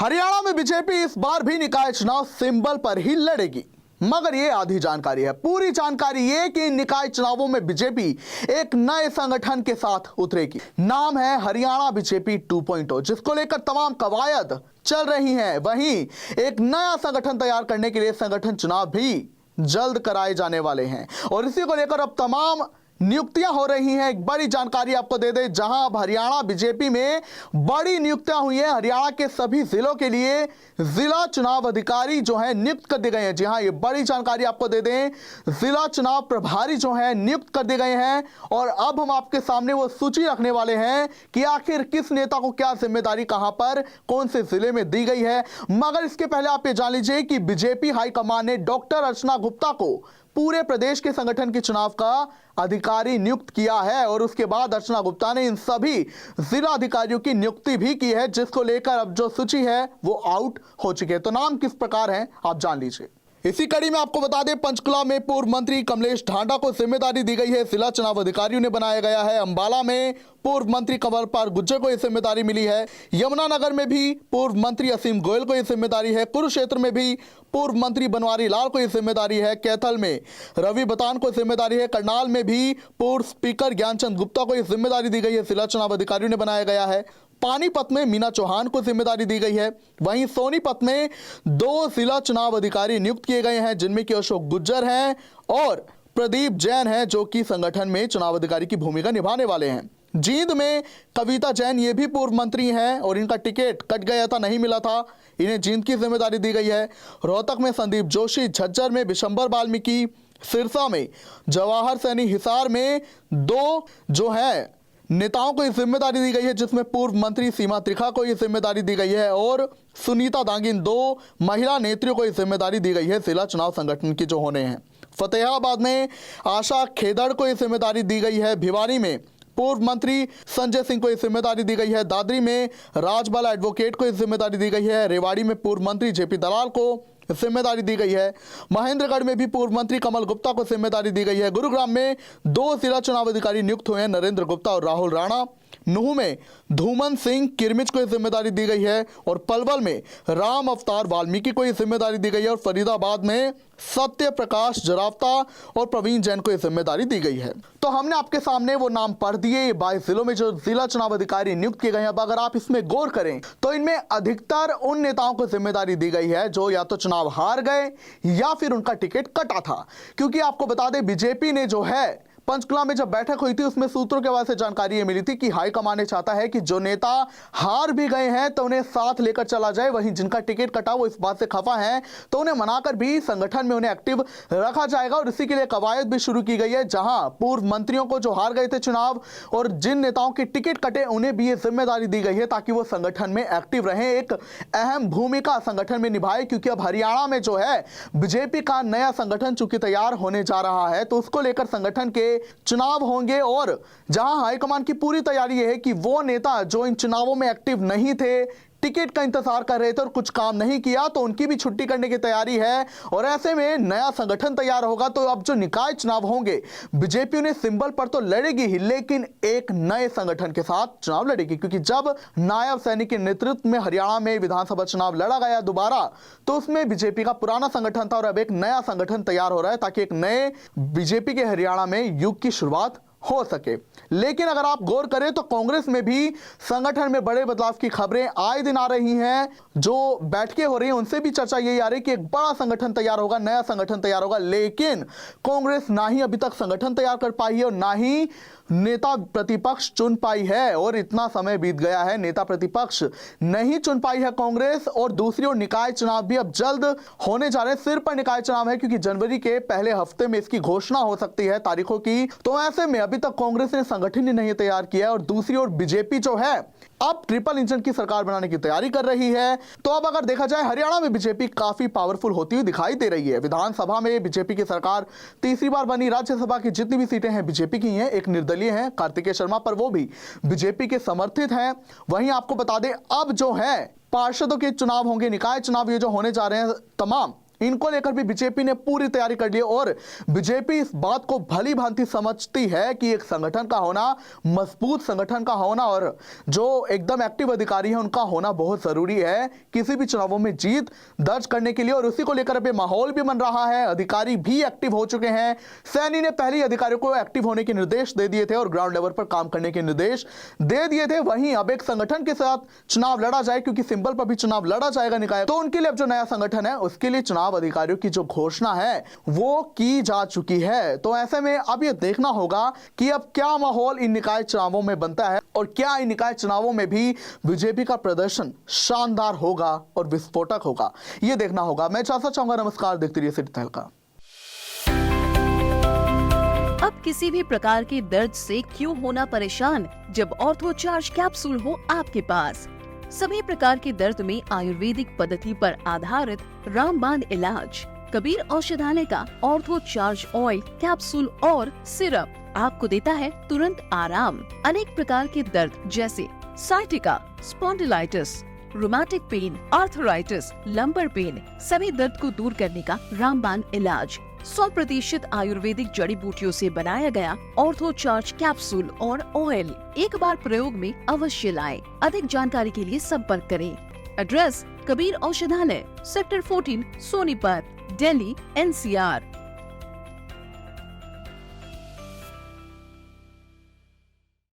हरियाणा में बीजेपी इस बार भी निकाय चुनाव सिंबल पर ही लड़ेगी, मगर ये आधी जानकारी है। पूरी जानकारी ये कि इन निकाय चुनावों में बीजेपी एक नए संगठन के साथ उतरेगी। नाम है हरियाणा बीजेपी 2.0, जिसको लेकर तमाम कवायद चल रही हैं। वहीं एक नया संगठन तैयार करने के लिए संगठन चुनाव भी जल्द कराए जाने वाले हैं और इसी को लेकर अब तमाम नियुक्तियां हो रही हैं। एक बड़ी जानकारी आपको दे दें, जहां अब हरियाणा बीजेपी में बड़ी नियुक्तियां हुई हैं। हरियाणा के सभी जिलों के लिए जिला चुनाव अधिकारी जो हैं नियुक्त कर दिए गए हैं। जी हां, ये बड़ी जानकारी आपको दे दें, जिला चुनाव प्रभारी जो हैं नियुक्त कर दिए गए हैं और अब हम आपके सामने वो सूची रखने वाले हैं कि आखिर किस नेता को क्या जिम्मेदारी कहां पर कौन से जिले में दी गई है। मगर इसके पहले आप ये जान लीजिए कि बीजेपी हाईकमान ने डॉक्टर अर्चना गुप्ता को पूरे प्रदेश के संगठन के चुनाव का अधिकारी नियुक्त किया है और उसके बाद अर्चना गुप्ता ने इन सभी जिला अधिकारियों की नियुक्ति भी की है, जिसको लेकर अब जो सूची है वो आउट हो चुकी है। तो नाम किस प्रकार है आप जान लीजिए। इसी कड़ी में आपको बता दें, पंचकुला में पूर्व मंत्री कमलेश ढांडा को जिम्मेदारी दी गई है, जिला चुनाव अधिकारियों ने बनाया गया है। अंबाला में पूर्व मंत्री कंवरपाल गुर्जर को यह जिम्मेदारी मिली है। यमुनानगर में भी पूर्व मंत्री असीम गोयल को यह जिम्मेदारी है। कुरुक्षेत्र में भी पूर्व मंत्री बनवारी लाल को यह जिम्मेदारी है। कैथल में रवि बतान को जिम्मेदारी है। करनाल में भी पूर्व स्पीकर ज्ञानचंद गुप्ता को यह जिम्मेदारी दी गई है, जिला चुनाव अधिकारियों ने बनाया गया है। पानीपत में मीना चौहान को जिम्मेदारी दी गई है। वहीं सोनीपत में 2 जिला चुनाव अधिकारी नियुक्त किए गए हैं, जिनमें कि अशोक गुज्जर हैं और प्रदीप जैन हैं, जो कि संगठन में चुनाव अधिकारी की भूमिका निभाने वाले हैं। जींद में कविता जैन ये भी पूर्व मंत्री हैं और इनका टिकट कट गया था, नहीं मिला था, इन्हें जींद की जिम्मेदारी दी गई है। रोहतक में संदीप जोशी, झज्जर में बिशंबर वाल्मीकि, सिरसा में जवाहर सैनी, हिसार में 2 जो है नेताओं को यह जिम्मेदारी दी गई है, जिसमें पूर्व मंत्री सीमा त्रिखा को यह जिम्मेदारी दी गई है और सुनीता दांगिन 2 महिला नेत्रियों को यह जिम्मेदारी दी गई है जिला चुनाव संगठन की जो होने हैं। फतेहाबाद में आशा खेदड़ को यह जिम्मेदारी दी गई है। भिवानी में पूर्व मंत्री संजय सिंह को यह जिम्मेदारी दी गई है। दादरी में राजबाला एडवोकेट को यह जिम्मेदारी दी गई है। रेवाड़ी में पूर्व मंत्री जेपी दलाल को जिम्मेदारी दी गई है। महेंद्रगढ़ में भी पूर्व मंत्री कमल गुप्ता को जिम्मेदारी दी गई है। गुरुग्राम में 2 जिला चुनाव अधिकारी नियुक्त हुए हैं, नरेंद्र गुप्ता और राहुल राणा। नूह में धूमन सिंह किरमिच को जिम्मेदारी दी गई है और पलवल में राम अवतार वाल्मीकि को यह जिम्मेदारी दी गई है और फरीदाबाद में सत्य प्रकाश जरावता और प्रवीण जैन को यह जिम्मेदारी दी गई है। तो हमने आपके सामने वो नाम पढ़ दिए 22 जिलों में जो जिला चुनाव अधिकारी नियुक्त किए गए हैं। अब अगर आप इसमें गौर करें तो इनमें अधिकतर उन नेताओं को जिम्मेदारी दी गई है जो या तो चुनाव हार गए या फिर उनका टिकट कटा था। क्योंकि आपको बता दें, बीजेपी ने जो है पंचकुला में जब बैठक हुई थी उसमें सूत्रों के हवाले से जानकारी ये मिली थी कि हाईकमान ने चाहता है कि जो नेता हार भी गए हैं तो उन्हें साथ लेकर चला जाए। वहीं जिनका टिकट कटा वो इस बात से खफा हैं तो उन्हें मनाकर भी संगठन में उन्हें एक्टिव रखा जाएगा और इसी के लिए कवायद भी शुरू की गई है, जहां पूर्व मंत्रियों को जो हार गए थे चुनाव और जिन नेताओं के टिकट कटे उन्हें भी ये जिम्मेदारी दी गई है ताकि वो संगठन में एक्टिव रहें, एक अहम भूमिका संगठन में निभाए। क्योंकि अब हरियाणा में जो है बीजेपी का नया संगठन चूंकि तैयार होने जा रहा है तो उसको लेकर संगठन के चुनाव होंगे और जहां हाईकमान की पूरी तैयारी यह है कि वो नेता जो इन चुनावों में एक्टिव नहीं थे, टिकट का इंतजार कर रहे थे और कुछ काम नहीं किया, तो उनकी भी छुट्टी करने की तैयारी है और ऐसे में नया संगठन तैयार होगा। तो अब जो निकाय चुनाव होंगे बीजेपी उन्हें सिंबल पर तो लड़ेगी ही, लेकिन एक नए संगठन के साथ चुनाव लड़ेगी। क्योंकि जब नायब सैनी के नेतृत्व में हरियाणा में विधानसभा चुनाव लड़ा गया दोबारा, तो उसमें बीजेपी का पुराना संगठन था और अब एक नया संगठन तैयार हो रहा है ताकि एक नए बीजेपी के हरियाणा में युग की शुरुआत हो सके। लेकिन अगर आप गौर करें तो कांग्रेस में भी संगठन में बड़े बदलाव की खबरें आए दिन आ रही हैं। जो बैठकें हो रही हैं उनसे भी चर्चा यही आ रही है कि एक बड़ा संगठन तैयार होगा, नया संगठन तैयार होगा। लेकिन कांग्रेस ना ही अभी तक संगठन तैयार कर पाई है और ना ही नेता प्रतिपक्ष चुन पाई है और इतना समय बीत गया है, नेता प्रतिपक्ष नहीं चुन पाई है कांग्रेस। और दूसरी ओर निकाय चुनाव भी अब जल्द होने जा रहे हैं, सिर पर निकाय चुनाव है क्योंकि जनवरी के पहले हफ्ते में इसकी घोषणा हो सकती है तारीखों की। तो ऐसे में अभी तक कांग्रेस ने संगठन ही नहीं तैयार किया है और दूसरी ओर बीजेपी जो है अब ट्रिपल इंजन की सरकार बनाने की तैयारी कर रही है। तो अब अगर देखा जाए हरियाणा में बीजेपी काफी पावरफुल होती हुई दिखाई दे रही है। विधानसभा में बीजेपी की सरकार तीसरी बार बनी, राज्यसभा की जितनी भी सीटें हैं बीजेपी की हैं, एक निर्दलीय हैं कार्तिकेय शर्मा, पर वो भी बीजेपी के समर्थित हैं। वहीं आपको बता दें अब जो है पार्षदों के चुनाव होंगे, निकाय चुनाव ये जो होने जा रहे हैं तमाम, इनको लेकर भी बीजेपी ने पूरी तैयारी कर ली और बीजेपी इस बात को भली भांति समझती है कि एक संगठन का होना, मजबूत संगठन का होना और जो एकदम एक्टिव अधिकारी है उनका होना बहुत जरूरी है किसी भी चुनावों में जीत दर्ज करने के लिए। और उसी को लेकर अभी माहौल भी बन रहा है, अधिकारी भी एक्टिव हो चुके हैं। सैनी ने पहले ही अधिकारियों को एक्टिव होने के निर्देश दे दिए थे और ग्राउंड लेवल पर काम करने के निर्देश दे दिए थे। वहीं अब एक संगठन के साथ चुनाव लड़ा जाए, क्योंकि सिंबल पर भी चुनाव लड़ा जाएगा निकाय, तो उनके लिए अब जो नया संगठन है उसके लिए चुनाव अधिकारियों की जो घोषणा है वो की जा चुकी है। तो ऐसे में अब ये देखना होगा कि अब क्या माहौल इन निकाय चुनावों में बनता है और क्या इन निकाय चुनावों में भी बीजेपी का प्रदर्शन शानदार होगा और विस्फोटक होगा, ये देखना होगा। मैं चाहता चाहूंगा। नमस्कार, देखते रहिए सिटी तहलका। अब किसी भी प्रकार के दर्द से क्यों होना परेशान, जब ऑर्थो चार्ज कैप्सूल हो आपके पास। सभी प्रकार के दर्द में आयुर्वेदिक पद्धति पर आधारित रामबाण इलाज कबीर औषधालय का ऑर्थो चार्ज ऑयल कैप्सूल और सिरप आपको देता है तुरंत आराम। अनेक प्रकार के दर्द जैसे sciatica, spondylitis, rheumatic pain, arthritis, lumbar pain, सभी दर्द को दूर करने का रामबाण इलाज 100% आयुर्वेदिक जड़ी बूटियों से बनाया गया ऑर्थो चार्ज कैप्सूल और ऑयल एक बार प्रयोग में अवश्य लाएं। अधिक जानकारी के लिए संपर्क करें। एड्रेस: कबीर औषधालय, सेक्टर 14, सोनीपत, दिल्ली, NCR।